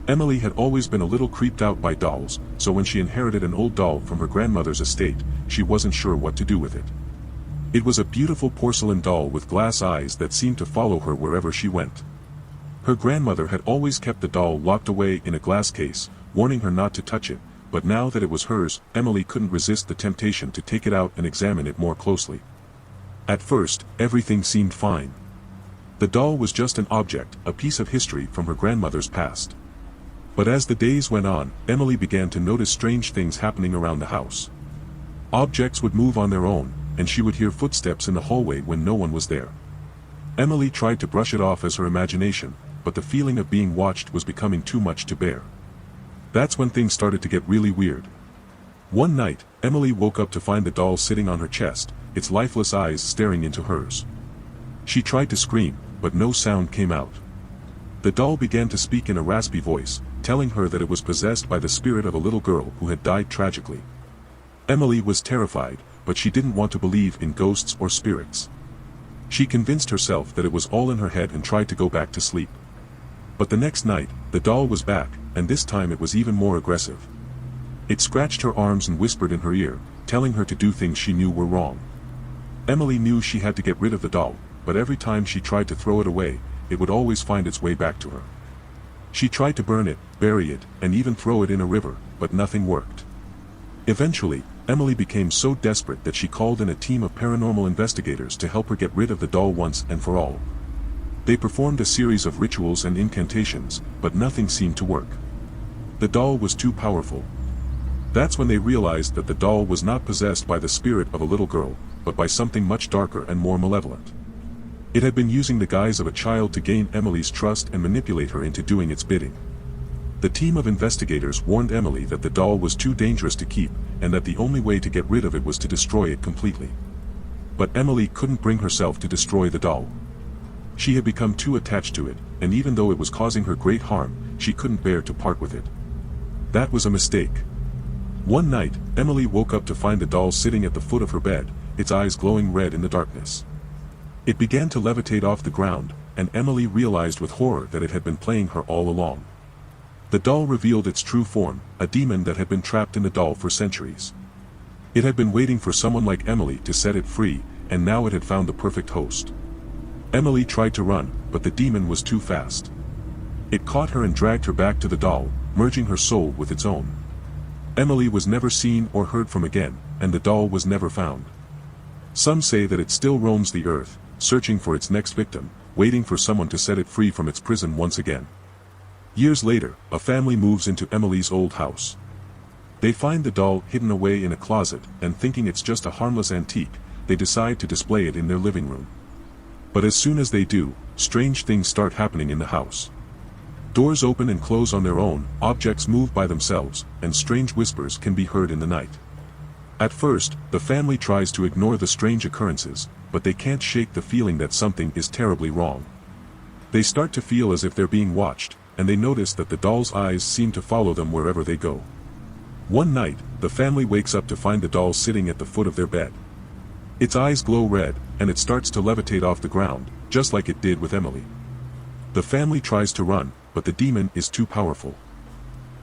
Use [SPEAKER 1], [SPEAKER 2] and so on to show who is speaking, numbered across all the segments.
[SPEAKER 1] Emily had always been a little creeped out by dolls, so when she inherited an old doll from her grandmother's estate, she wasn't sure what to do with it. It was a beautiful porcelain doll with glass eyes that seemed to follow her wherever she went. Her grandmother had always kept the doll locked away in a glass case, warning her not to touch it, but now that it was hers, Emily couldn't resist the temptation to take it out and examine it more closely. At first, everything seemed fine. The doll was just an object, a piece of history from her grandmother's past. But as the days went on, Emily began to notice strange things happening around the house. Objects would move on their own, and she would hear footsteps in the hallway when no one was there. Emily tried to brush it off as her imagination, but the feeling of being watched was becoming too much to bear. That's when things started to get really weird. One night, Emily woke up to find the doll sitting on her chest, its lifeless eyes staring into hers. She tried to scream, but no sound came out. The doll began to speak in a raspy voice, telling her that it was possessed by the spirit of a little girl who had died tragically. Emily was terrified, but she didn't want to believe in ghosts or spirits. She convinced herself that it was all in her head and tried to go back to sleep. But the next night, the doll was back, and this time it was even more aggressive. It scratched her arms and whispered in her ear, telling her to do things she knew were wrong. Emily knew she had to get rid of the doll, but every time she tried to throw it away, it would always find its way back to her. She tried to burn it, bury it, and even throw it in a river, but nothing worked. Eventually, Emily became so desperate that she called in a team of paranormal investigators to help her get rid of the doll once and for all. They performed a series of rituals and incantations, but nothing seemed to work. The doll was too powerful. That's when they realized that the doll was not possessed by the spirit of a little girl, but by something much darker and more malevolent. It had been using the guise of a child to gain Emily's trust and manipulate her into doing its bidding. The team of investigators warned Emily that the doll was too dangerous to keep, and that the only way to get rid of it was to destroy it completely. But Emily couldn't bring herself to destroy the doll. She had become too attached to it, and even though it was causing her great harm, she couldn't bear to part with it. That was a mistake. One night, Emily woke up to find the doll sitting at the foot of her bed, its eyes glowing red in the darkness. It began to levitate off the ground, and Emily realized with horror that it had been playing her all along. The doll revealed its true form, a demon that had been trapped in the doll for centuries. It had been waiting for someone like Emily to set it free, and now it had found the perfect host. Emily tried to run, but the demon was too fast. It caught her and dragged her back to the doll, merging her soul with its own. Emily was never seen or heard from again, and the doll was never found. Some say that it still roams the earth, searching for its next victim, waiting for someone to set it free from its prison once again. Years later, a family moves into Emily's old house. They find the doll hidden away in a closet, and thinking it's just a harmless antique, they decide to display it in their living room. But as soon as they do, strange things start happening in the house. Doors open and close on their own, objects move by themselves, and strange whispers can be heard in the night. At first, the family tries to ignore the strange occurrences, but they can't shake the feeling that something is terribly wrong. They start to feel as if they're being watched, and they notice that the doll's eyes seem to follow them wherever they go. One night, the family wakes up to find the doll sitting at the foot of their bed. Its eyes glow red, and it starts to levitate off the ground, just like it did with Emily. The family tries to run, but the demon is too powerful.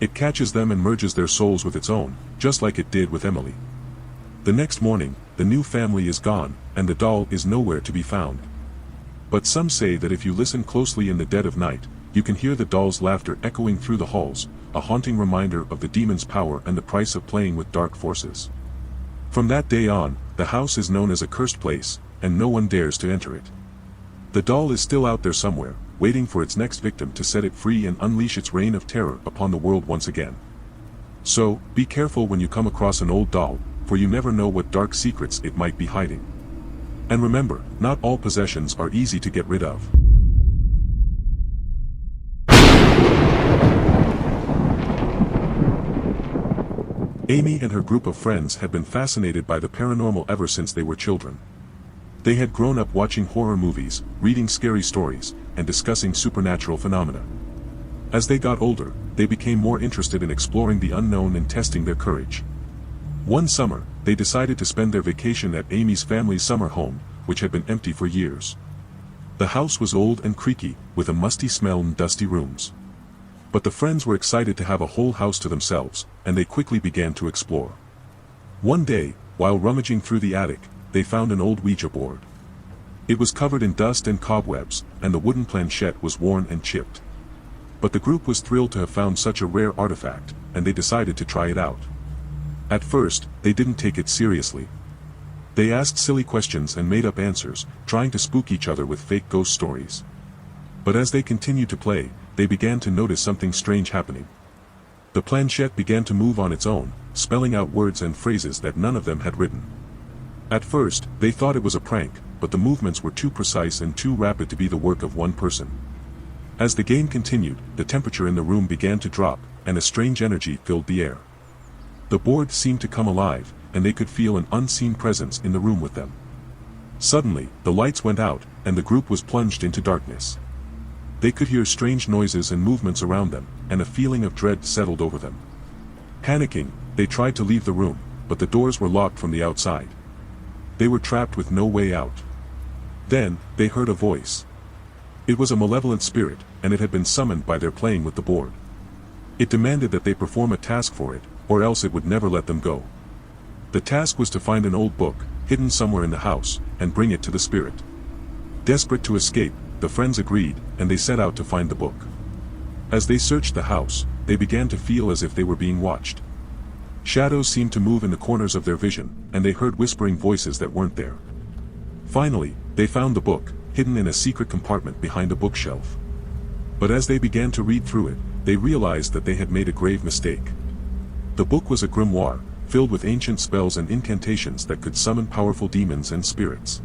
[SPEAKER 1] It catches them and merges their souls with its own, just like it did with Emily. The next morning, the new family is gone, and the doll is nowhere to be found. But some say that if you listen closely in the dead of night, you can hear the doll's laughter echoing through the halls, a haunting reminder of the demon's power and the price of playing with dark forces. From that day on, the house is known as a cursed place, and no one dares to enter it. The doll is still out there somewhere, waiting for its next victim to set it free and unleash its reign of terror upon the world once again. So, be careful when you come across an old doll, for you never know what dark secrets it might be hiding. And remember, not all possessions are easy to get rid of. Amy and her group of friends had been fascinated by the paranormal ever since they were children. They had grown up watching horror movies, reading scary stories, and discussing supernatural phenomena. As they got older, they became more interested in exploring the unknown and testing their courage. One summer, they decided to spend their vacation at Amy's family's summer home, which had been empty for years. The house was old and creaky, with a musty smell and dusty rooms. But the friends were excited to have a whole house to themselves, and they quickly began to explore. One day, while rummaging through the attic, they found an old Ouija board. It was covered in dust and cobwebs, and the wooden planchette was worn and chipped. But the group was thrilled to have found such a rare artifact, and they decided to try it out. At first, they didn't take it seriously. They asked silly questions and made up answers, trying to spook each other with fake ghost stories. But as they continued to play, they began to notice something strange happening. The planchette began to move on its own, spelling out words and phrases that none of them had written. At first, they thought it was a prank, but the movements were too precise and too rapid to be the work of one person. As the game continued, the temperature in the room began to drop, and a strange energy filled the air. The board seemed to come alive, and they could feel an unseen presence in the room with them. Suddenly, the lights went out, and the group was plunged into darkness. They could hear strange noises and movements around them, and a feeling of dread settled over them. Panicking, they tried to leave the room, but the doors were locked from the outside. They were trapped with no way out. Then, they heard a voice. It was a malevolent spirit, and it had been summoned by their playing with the board. It demanded that they perform a task for it, or else it would never let them go. The task was to find an old book, hidden somewhere in the house, and bring it to the spirit. Desperate to escape, the friends agreed, and they set out to find the book. As they searched the house, they began to feel as if they were being watched. Shadows seemed to move in the corners of their vision, and they heard whispering voices that weren't there. Finally, they found the book, hidden in a secret compartment behind a bookshelf. But as they began to read through it, they realized that they had made a grave mistake. The book was a grimoire, filled with ancient spells and incantations that could summon powerful demons and spirits.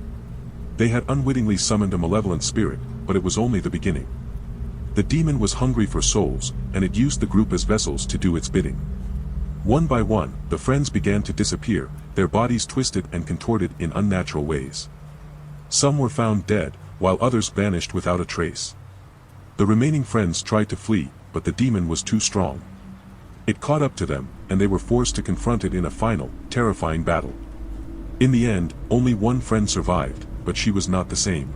[SPEAKER 1] They had unwittingly summoned a malevolent spirit, but it was only the beginning. The demon was hungry for souls, and it used the group as vessels to do its bidding. One by one, the friends began to disappear, their bodies twisted and contorted in unnatural ways. Some were found dead, while others vanished without a trace. The remaining friends tried to flee, but the demon was too strong. It caught up to them, and they were forced to confront it in a final, terrifying battle. In the end, only one friend survived, but she was not the same.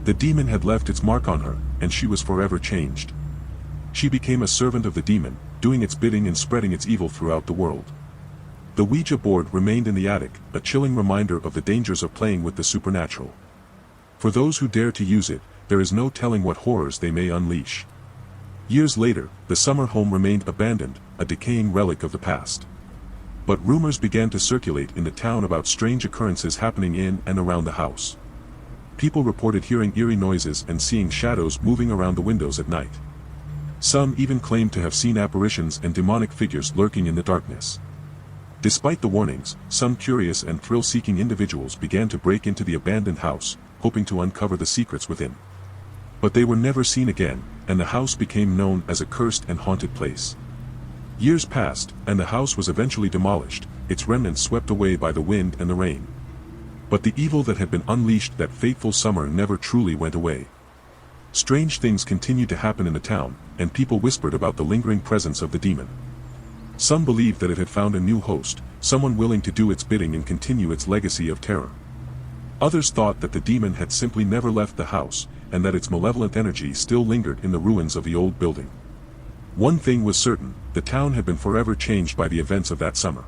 [SPEAKER 1] The demon had left its mark on her, and she was forever changed. She became a servant of the demon, doing its bidding and spreading its evil throughout the world. The Ouija board remained in the attic, a chilling reminder of the dangers of playing with the supernatural. For those who dare to use it, there is no telling what horrors they may unleash. Years later, the summer home remained abandoned, a decaying relic of the past. But rumors began to circulate in the town about strange occurrences happening in and around the house. People reported hearing eerie noises and seeing shadows moving around the windows at night. Some even claimed to have seen apparitions and demonic figures lurking in the darkness. Despite the warnings, some curious and thrill-seeking individuals began to break into the abandoned house, hoping to uncover the secrets within. But they were never seen again, and the house became known as a cursed and haunted place. Years passed, and the house was eventually demolished, its remnants swept away by the wind and the rain. But the evil that had been unleashed that fateful summer never truly went away. Strange things continued to happen in the town, and people whispered about the lingering presence of the demon. Some believed that it had found a new host, someone willing to do its bidding and continue its legacy of terror. Others thought that the demon had simply never left the house, and that its malevolent energy still lingered in the ruins of the old building. One thing was certain, the town had been forever changed by the events of that summer.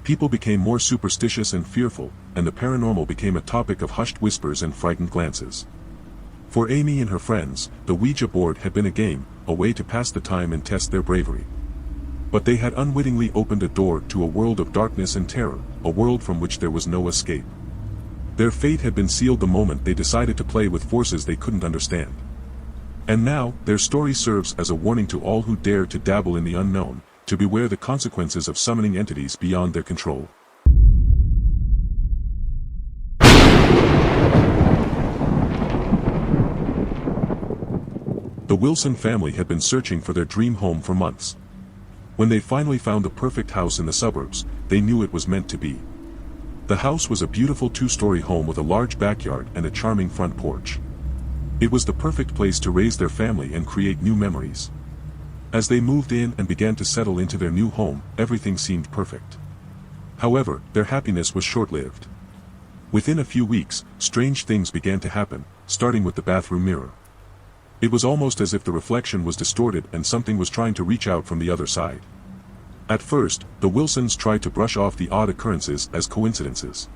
[SPEAKER 1] People became more superstitious and fearful, and the paranormal became a topic of hushed whispers and frightened glances. For Amy and her friends, the Ouija board had been a game, a way to pass the time and test their bravery. But they had unwittingly opened a door to a world of darkness and terror, a world from which there was no escape. Their fate had been sealed the moment they decided to play with forces they couldn't understand. And now, their story serves as a warning to all who dare to dabble in the unknown, to beware the consequences of summoning entities beyond their control. The Wilson family had been searching for their dream home for months. When they finally found the perfect house in the suburbs, they knew it was meant to be. The house was a beautiful two-story home with a large backyard and a charming front porch. It was the perfect place to raise their family and create new memories. As they moved in and began to settle into their new home, everything seemed perfect. However, their happiness was short-lived. Within a few weeks, strange things began to happen, starting with the bathroom mirror. It was almost as if the reflection was distorted and something was trying to reach out from the other side. At first, the Wilsons tried to brush off the odd occurrences as coincidences.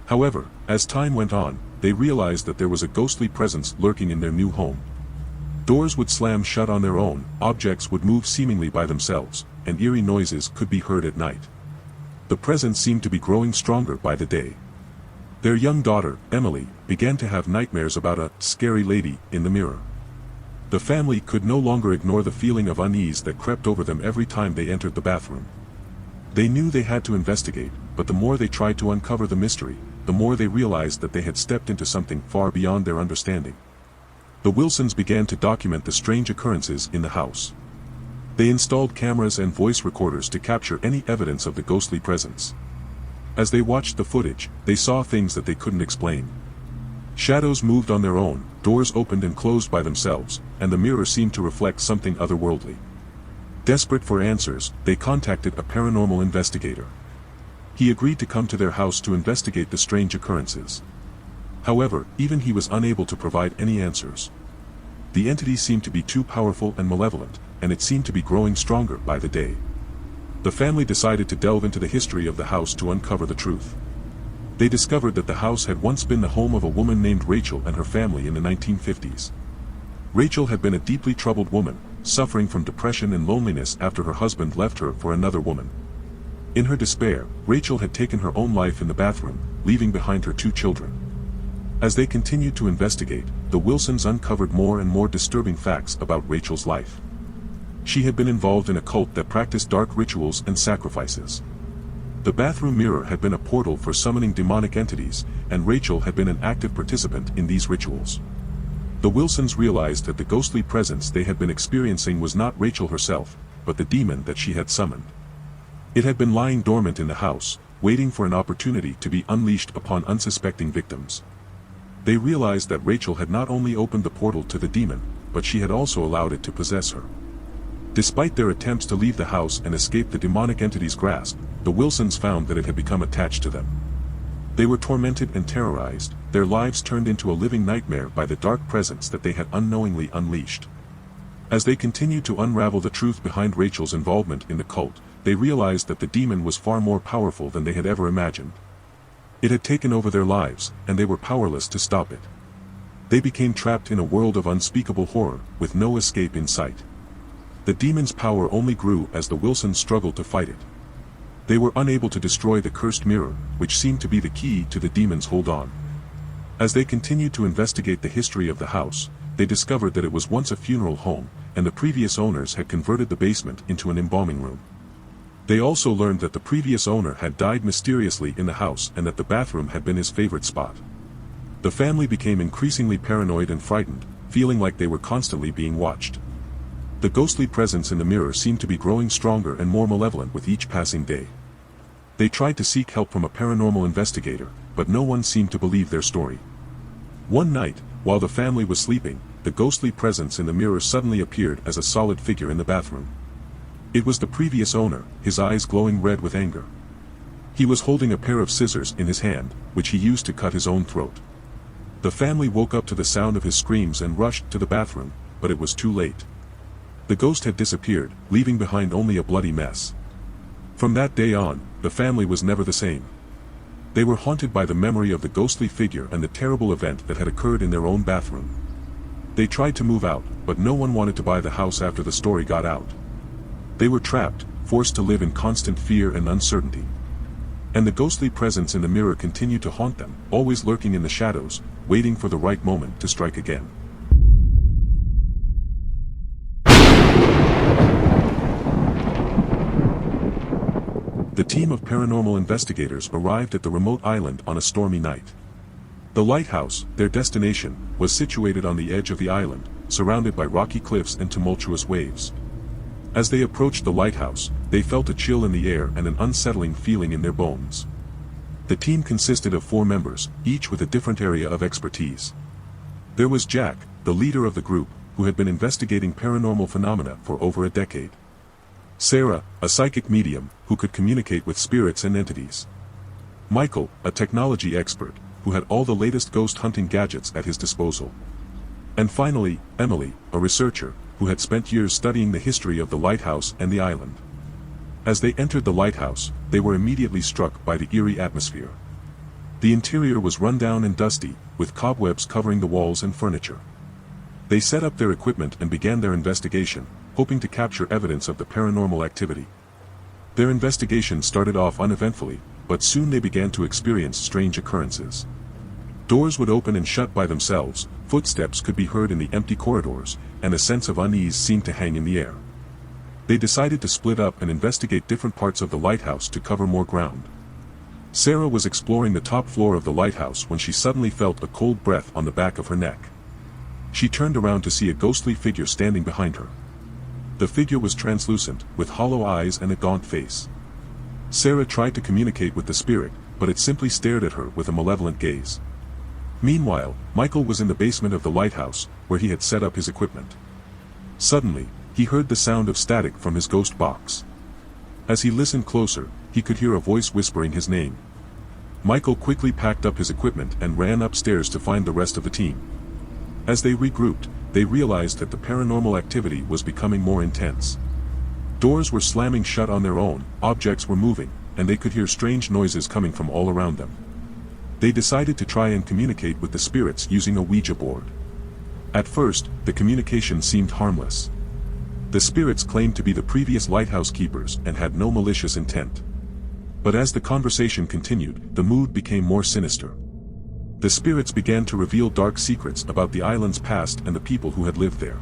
[SPEAKER 1] However, as time went on, they realized that there was a ghostly presence lurking in their new home. Doors would slam shut on their own, objects would move seemingly by themselves, and eerie noises could be heard at night. The presence seemed to be growing stronger by the day. Their young daughter, Emily, began to have nightmares about a scary lady in the mirror. The family could no longer ignore the feeling of unease that crept over them every time they entered the bathroom. They knew they had to investigate, but the more they tried to uncover the mystery, the more they realized that they had stepped into something far beyond their understanding. The Wilsons began to document the strange occurrences in the house. They installed cameras and voice recorders to capture any evidence of the ghostly presence. As they watched the footage, they saw things that they couldn't explain. Shadows moved on their own, doors opened and closed by themselves, and the mirror seemed to reflect something otherworldly. Desperate for answers, they contacted a paranormal investigator. He agreed to come to their house to investigate the strange occurrences. However, even he was unable to provide any answers. The entity seemed to be too powerful and malevolent, and it seemed to be growing stronger by the day. The family decided to delve into the history of the house to uncover the truth. They discovered that the house had once been the home of a woman named Rachel and her family in the 1950s. Rachel had been a deeply troubled woman, suffering from depression and loneliness after her husband left her for another woman. In her despair, Rachel had taken her own life in the bathroom, leaving behind her 2 children. As they continued to investigate, the Wilsons uncovered more and more disturbing facts about Rachel's life. She had been involved in a cult that practiced dark rituals and sacrifices. The bathroom mirror had been a portal for summoning demonic entities, and Rachel had been an active participant in these rituals. The Wilsons realized that the ghostly presence they had been experiencing was not Rachel herself, but the demon that she had summoned. It had been lying dormant in the house, waiting for an opportunity to be unleashed upon unsuspecting victims. They realized that Rachel had not only opened the portal to the demon, but she had also allowed it to possess her. Despite their attempts to leave the house and escape the demonic entity's grasp, the Wilsons found that it had become attached to them. They were tormented and terrorized, their lives turned into a living nightmare by the dark presence that they had unknowingly unleashed. As they continued to unravel the truth behind Rachel's involvement in the cult, they realized that the demon was far more powerful than they had ever imagined. It had taken over their lives, and they were powerless to stop it. They became trapped in a world of unspeakable horror, with no escape in sight. The demon's power only grew as the Wilsons struggled to fight it. They were unable to destroy the cursed mirror, which seemed to be the key to the demon's hold on. As they continued to investigate the history of the house, they discovered that it was once a funeral home, and the previous owners had converted the basement into an embalming room. They also learned that the previous owner had died mysteriously in the house and that the bathroom had been his favorite spot. The family became increasingly paranoid and frightened, feeling like they were constantly being watched. The ghostly presence in the mirror seemed to be growing stronger and more malevolent with each passing day. They tried to seek help from a paranormal investigator, but no one seemed to believe their story. One night, while the family was sleeping, the ghostly presence in the mirror suddenly appeared as a solid figure in the bathroom. It was the previous owner, his eyes glowing red with anger. He was holding a pair of scissors in his hand, which he used to cut his own throat. The family woke up to the sound of his screams and rushed to the bathroom, but it was too late. The ghost had disappeared, leaving behind only a bloody mess. From that day on, the family was never the same. They were haunted by the memory of the ghostly figure and the terrible event that had occurred in their own bathroom. They tried to move out, but no one wanted to buy the house after the story got out. They were trapped, forced to live in constant fear and uncertainty. And the ghostly presence in the mirror continued to haunt them, always lurking in the shadows, waiting for the right moment to strike again. The team of paranormal investigators arrived at the remote island on a stormy night. The lighthouse, their destination, was situated on the edge of the island, surrounded by rocky cliffs and tumultuous waves. As they approached the lighthouse, they felt a chill in the air and an unsettling feeling in their bones. The team consisted of 4 members, each with a different area of expertise. There was Jack, the leader of the group, who had been investigating paranormal phenomena for over a decade. Sarah, a psychic medium, who could communicate with spirits and entities. Michael, a technology expert, who had all the latest ghost hunting gadgets at his disposal. And finally, Emily, a researcher, who had spent years studying the history of the lighthouse and the island. As they entered the lighthouse, they were immediately struck by the eerie atmosphere. The interior was run down and dusty, with cobwebs covering the walls and furniture. They set up their equipment and began their investigation, hoping to capture evidence of the paranormal activity. Their investigation started off uneventfully, but soon they began to experience strange occurrences. Doors would open and shut by themselves, footsteps could be heard in the empty corridors, and a sense of unease seemed to hang in the air. They decided to split up and investigate different parts of the lighthouse to cover more ground. Sarah was exploring the top floor of the lighthouse when she suddenly felt a cold breath on the back of her neck. She turned around to see a ghostly figure standing behind her. The figure was translucent, with hollow eyes and a gaunt face. Sarah tried to communicate with the spirit, but it simply stared at her with a malevolent gaze. Meanwhile, Michael was in the basement of the lighthouse, where he had set up his equipment. Suddenly, he heard the sound of static from his ghost box. As he listened closer, he could hear a voice whispering his name. Michael quickly packed up his equipment and ran upstairs to find the rest of the team. As they regrouped, they realized that the paranormal activity was becoming more intense. Doors were slamming shut on their own, objects were moving, and they could hear strange noises coming from all around them. They decided to try and communicate with the spirits using a Ouija board. At first, the communication seemed harmless. The spirits claimed to be the previous lighthouse keepers and had no malicious intent. But as the conversation continued, the mood became more sinister. The spirits began to reveal dark secrets about the island's past and the people who had lived there.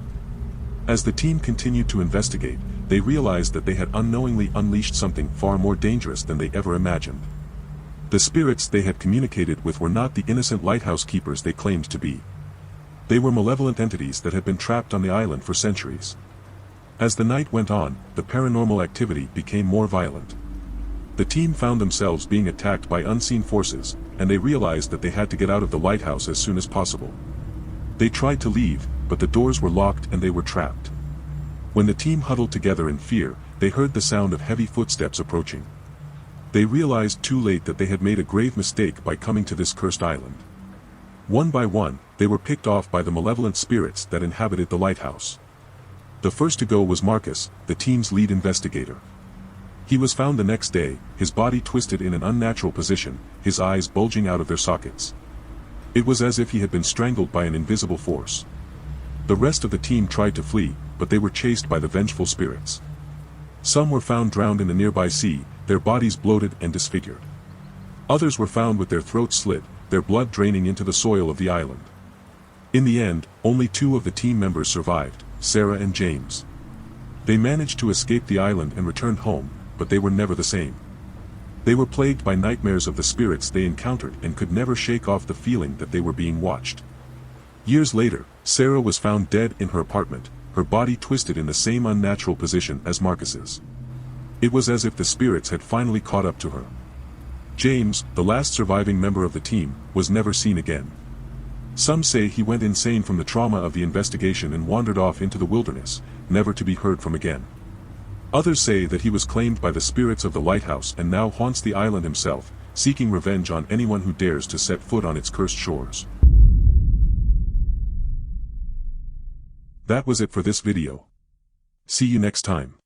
[SPEAKER 1] As the team continued to investigate, they realized that they had unknowingly unleashed something far more dangerous than they ever imagined. The spirits they had communicated with were not the innocent lighthouse keepers they claimed to be. They were malevolent entities that had been trapped on the island for centuries. As the night went on, the paranormal activity became more violent. The team found themselves being attacked by unseen forces, and they realized that they had to get out of the lighthouse as soon as possible. They tried to leave, but the doors were locked and they were trapped. When the team huddled together in fear, they heard the sound of heavy footsteps approaching. They realized too late that they had made a grave mistake by coming to this cursed island. One by one, they were picked off by the malevolent spirits that inhabited the lighthouse. The first to go was Marcus, the team's lead investigator. He was found the next day, his body twisted in an unnatural position, his eyes bulging out of their sockets. It was as if he had been strangled by an invisible force. The rest of the team tried to flee, but they were chased by the vengeful spirits. Some were found drowned in the nearby sea, their bodies bloated and disfigured. Others were found with their throats slit, their blood draining into the soil of the island. In the end, only 2 of the team members survived, Sarah and James. They managed to escape the island and returned home, but they were never the same. They were plagued by nightmares of the spirits they encountered and could never shake off the feeling that they were being watched. Years later, Sarah was found dead in her apartment, her body twisted in the same unnatural position as Marcus's. It was as if the spirits had finally caught up to her. James, the last surviving member of the team, was never seen again. Some say he went insane from the trauma of the investigation and wandered off into the wilderness, never to be heard from again. Others say that he was claimed by the spirits of the lighthouse and now haunts the island himself, seeking revenge on anyone who dares to set foot on its cursed shores. That was it for this video. See you next time.